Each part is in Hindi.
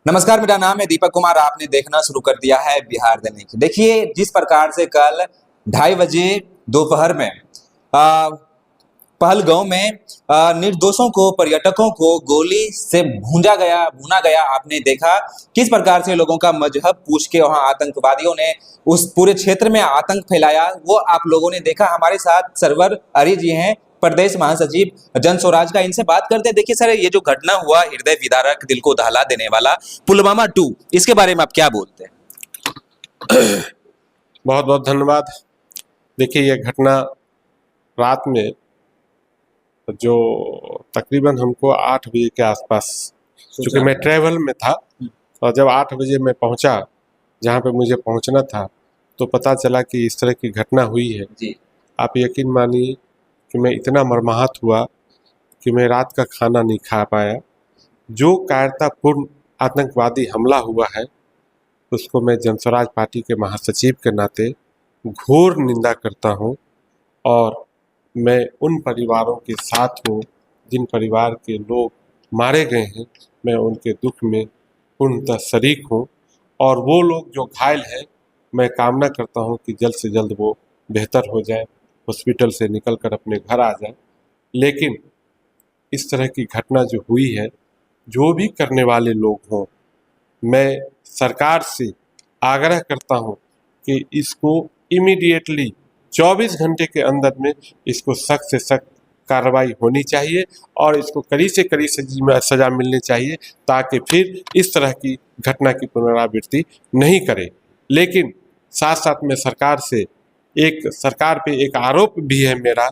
नमस्कार, मेरा नाम है दीपक कुमार। आपने देखना शुरू कर दिया है बिहार दैनिक। देखिए, जिस प्रकार से कल 2:30 बजे दोपहर में आ, पहलगांव में निर्दोषों को, पर्यटकों को गोली से भूना गया। आपने देखा किस प्रकार से लोगों का मजहब पूछ के वहां आतंकवादियों ने उस पूरे क्षेत्र में आतंक फैलाया। वो आप लोगों ने देखा। हमारे साथ सरवर अरी जी हैं, प्रदेश महासचिव जन स्वराज का। इनसे बात करते हैं। देखिए सर, ये जो घटना हुआ, हृदय विदारक, दिल को दहला देने वाला, पुलवामा 2, इसके बारे में आप क्या बोलते हैं? बहुत बहुत धन्यवाद। देखिए, ये घटना रात में जो तकरीबन हमको 8 बजे के आसपास, क्योंकि मैं ट्रैवल में था और जब 8 बजे मैं पहुंचा जहां पे मुझे पहुंचना था तो पता चला कि इस तरह की घटना हुई है। जी। आप यकीन मानिए कि मैं इतना मर्माहत हुआ कि मैं रात का खाना नहीं खा पाया। जो कायरतापूर्ण आतंकवादी हमला हुआ है उसको मैं जनस्वराज पार्टी के महासचिव के नाते घोर निंदा करता हूं और मैं उन परिवारों के साथ हूं जिन परिवार के लोग मारे गए हैं। मैं उनके दुख में पूर्णतः शरीक हूं और वो लोग जो घायल हैं, मैं कामना करता हूं कि जल्द से जल्द वो बेहतर हो जाए, हॉस्पिटल से निकल कर अपने घर आ जाए। लेकिन इस तरह की घटना जो हुई है, जो भी करने वाले लोग हों, मैं सरकार से आग्रह करता हूं कि इसको इमीडिएटली 24 घंटे के अंदर में इसको सख्त से सख्त कार्रवाई होनी चाहिए और इसको कड़ी से कड़ी सजा मिलनी चाहिए ताकि फिर इस तरह की घटना की पुनरावृत्ति नहीं करे। लेकिन साथ साथ में सरकार पे एक आरोप भी है मेरा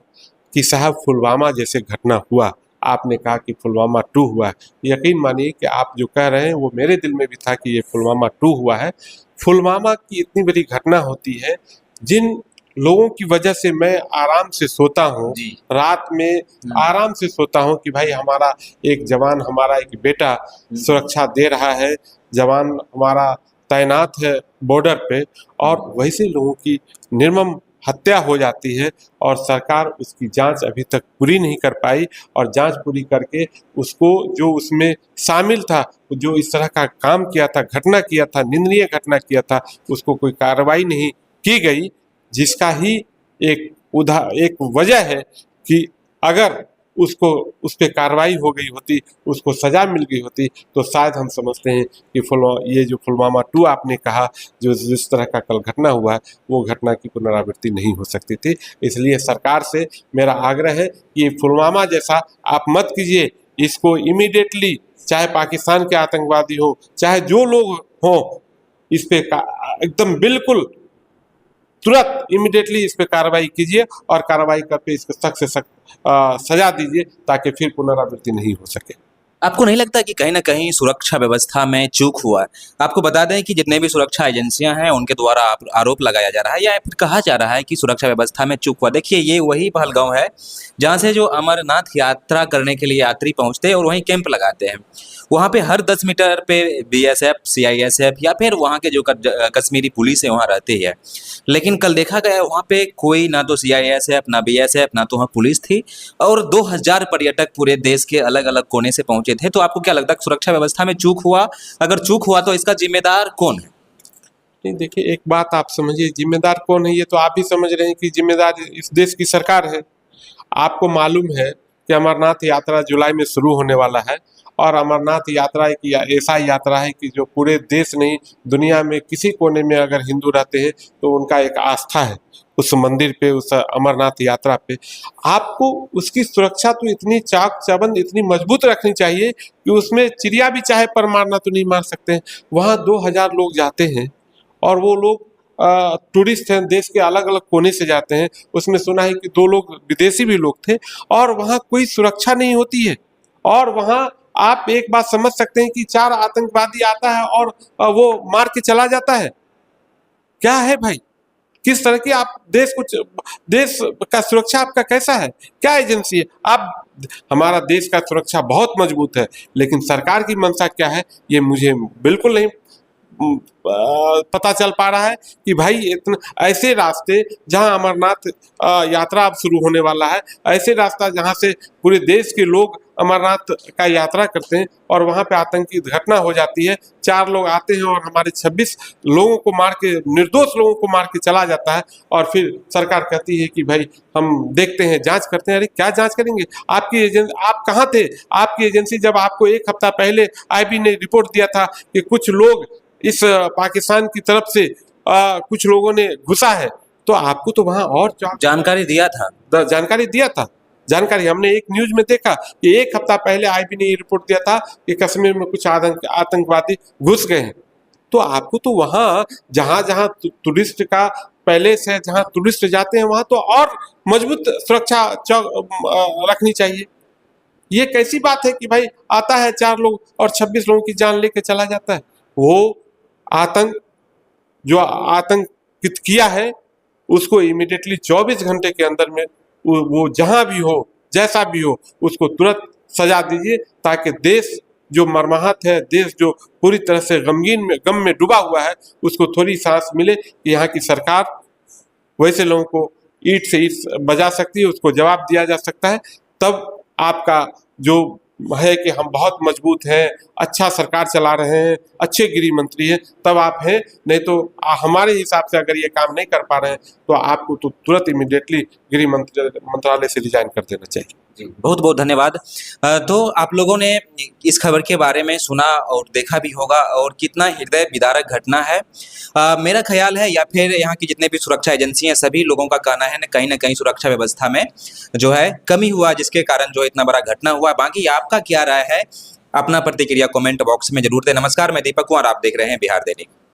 कि साहब, पुलवामा जैसे घटना हुआ, आपने कहा कि पुलवामा 2 हुआ है। यकीन मानिए कि आप जो कह रहे हैं वो मेरे दिल में भी था कि ये पुलवामा 2 हुआ है। पुलवामा की इतनी बड़ी घटना होती है, जिन लोगों की वजह से मैं आराम से सोता हूँ, रात में आराम से सोता हूँ कि भाई हमारा एक जवान, हमारा एक बेटा सुरक्षा दे रहा है, जवान हमारा तैनात है बॉर्डर पे, और वैसे लोगों की निर्मम हत्या हो जाती है और सरकार उसकी जांच अभी तक पूरी नहीं कर पाई और जांच पूरी करके उसको, जो उसमें शामिल था, जो इस तरह का काम किया था, घटना किया था, निंदनीय घटना किया था, उसको कोई कार्रवाई नहीं की गई। जिसका ही एक वजह है कि अगर उसको उस पर कार्रवाई हो गई होती, उसको सजा मिल गई होती, तो शायद हम समझते हैं कि ये जो पुलवामा 2 आपने कहा, जो जिस तरह का कल घटना हुआ है, वो घटना की पुनरावृत्ति नहीं हो सकती थी। इसलिए सरकार से मेरा आग्रह है कि पुलवामा जैसा आप मत कीजिए। इसको इमीडिएटली, चाहे पाकिस्तान के आतंकवादी हो, चाहे जो लोग हों, इस पे एकदम बिल्कुल तुरंत इमीडिएटली इस पे कार्रवाई कीजिए और कार्रवाई करके इसको सख्त से सख्त सजा दीजिए ताकि फिर पुनरावृत्ति नहीं हो सके। आपको नहीं लगता कि कहीं ना कहीं सुरक्षा व्यवस्था में चूक हुआ है? आपको बता दें कि जितने भी सुरक्षा एजेंसियां हैं उनके द्वारा आरोप लगाया जा रहा है या फिर कहा जा रहा है कि सुरक्षा व्यवस्था में चूक हुआ। देखिए, ये वही पहलगांव है जहां से जो अमरनाथ यात्रा करने के लिए यात्री पहुंचते हैं और वहीं कैंप लगाते हैं। वहां पे हर 10 मीटर पे बीएसएफ, सीआईएसएफ या फिर वहां के जो कश्मीरी पुलिस है वहां रहती है। लेकिन कल देखा गया वहां पे कोई ना तो सीआईएसएफ, ना बीएसएफ, ना तो वहां पुलिस थी और 2000 पर्यटक पूरे देश के अलग अलग कोने से पहुंचे थे। तो आपको क्या लगता है, सुरक्षा व्यवस्था में चूक हुआ? अगर चूक हुआ तो इसका जिम्मेदार कौन है? नहीं, देखिए, एक बात आप समझिए, जिम्मेदार कौन है ये तो आप ही समझ रहे हैं कि जिम्मेदार इस देश की सरकार है। आपको मालूम है कि अमरनाथ यात्रा जुलाई में शुरू होने वाला है और अमरनाथ यात्रा एक ऐसा यात्रा है कि जो पूरे देश नहीं, दुनिया में किसी कोने में अगर हिंदू रहते हैं तो उनका एक आस्था है उस मंदिर पे, उस अमरनाथ यात्रा पे। आपको उसकी सुरक्षा तो इतनी चाक चौबंद, इतनी मजबूत रखनी चाहिए कि उसमें चिड़िया भी चाहे पर मारना तो नहीं मार सकते हैं। वहाँ 2000 लोग जाते हैं और वो लोग टूरिस्ट हैं, देश के अलग अलग कोने से जाते हैं। उसमें सुना है कि 2 लोग विदेशी भी लोग थे और वहाँ कोई सुरक्षा नहीं होती है। और वहाँ आप एक बात समझ सकते हैं कि 4 आतंकवादी आता है और वो मार के चला जाता है। क्या है भाई, किस तरह की आप देश का सुरक्षा आपका कैसा है, क्या एजेंसी है आप? हमारा देश का सुरक्षा बहुत मजबूत है, लेकिन सरकार की मंशा क्या है ये मुझे बिल्कुल नहीं पता चल पा रहा है कि भाई इतना ऐसे रास्ते जहां अमरनाथ यात्रा अब शुरू होने वाला है, ऐसे रास्ता जहां से पूरे देश के लोग अमरनाथ का यात्रा करते हैं और वहाँ पे आतंकी घटना हो जाती है, 4 लोग आते हैं और हमारे 26 लोगों को मार के, निर्दोष लोगों को मार के चला जाता है, और फिर सरकार कहती है कि भाई हम देखते हैं, जांच करते हैं। अरे क्या जांच करेंगे? आपकी एजेंसी, आप कहाँ थे? आपकी एजेंसी, जब आपको 1 हफ्ता पहले आईबी ने रिपोर्ट दिया था कि कुछ लोग इस पाकिस्तान की तरफ से कुछ लोगों ने घुसा है, तो आपको तो वहाँ और जानकारी दिया था। जानकारी दिया था। जानकारी हमने एक न्यूज में देखा कि 1 हफ्ता पहले आईबी ने ये रिपोर्ट दिया था कि कश्मीर में कुछ आतंकवादी घुस गए हैं। तो आपको तो वहाँ जहाँ जहाँ टूरिस्ट का पैलेस है, जहाँ टूरिस्ट जाते हैं, वहाँ तो और मजबूत सुरक्षा रखनी चाहिए। ये कैसी बात है कि भाई आता है 4 लोग और 26 लोगों की जान लेके चला जाता है? वो आतंक, जो आतंकित किया है, उसको इमीडिएटली 24 घंटे के अंदर में वो जहां भी हो, जैसा भी हो, उसको तुरंत सजा दीजिए, ताकि देश जो मर्माहत है, देश जो पूरी तरह से गम में डूबा हुआ है, उसको थोड़ी सांस मिले कि यहाँ की सरकार वैसे लोगों को ईंट से ईंट बजा सकती है, उसको जवाब दिया जा सकता है। तब आपका जो है कि हम बहुत मजबूत हैं, अच्छा सरकार चला रहे हैं, अच्छे गृह मंत्री हैं, तब आप हैं। नहीं तो हमारे हिसाब से अगर ये काम नहीं कर पा रहे हैं तो आपको तो तुरंत इमीडिएटली गृह मंत्रालय से रिजाइन कर देना चाहिए। जी, बहुत बहुत धन्यवाद। तो आप लोगों ने इस खबर के बारे में सुना और देखा भी होगा, और कितना हृदय विदारक घटना है। मेरा ख्याल है, या फिर यहाँ की जितने भी सुरक्षा एजेंसियां, सभी लोगों का कहना है न कहीं सुरक्षा व्यवस्था में जो है कमी हुआ, जिसके कारण जो इतना बड़ा घटना हुआ। बाकी आपका क्या राय है? अपना प्रतिक्रिया कमेंट बॉक्स में जरूर दें। नमस्कार, मैं दीपक कुमार, आप देख रहे हैं बिहार दैनिक।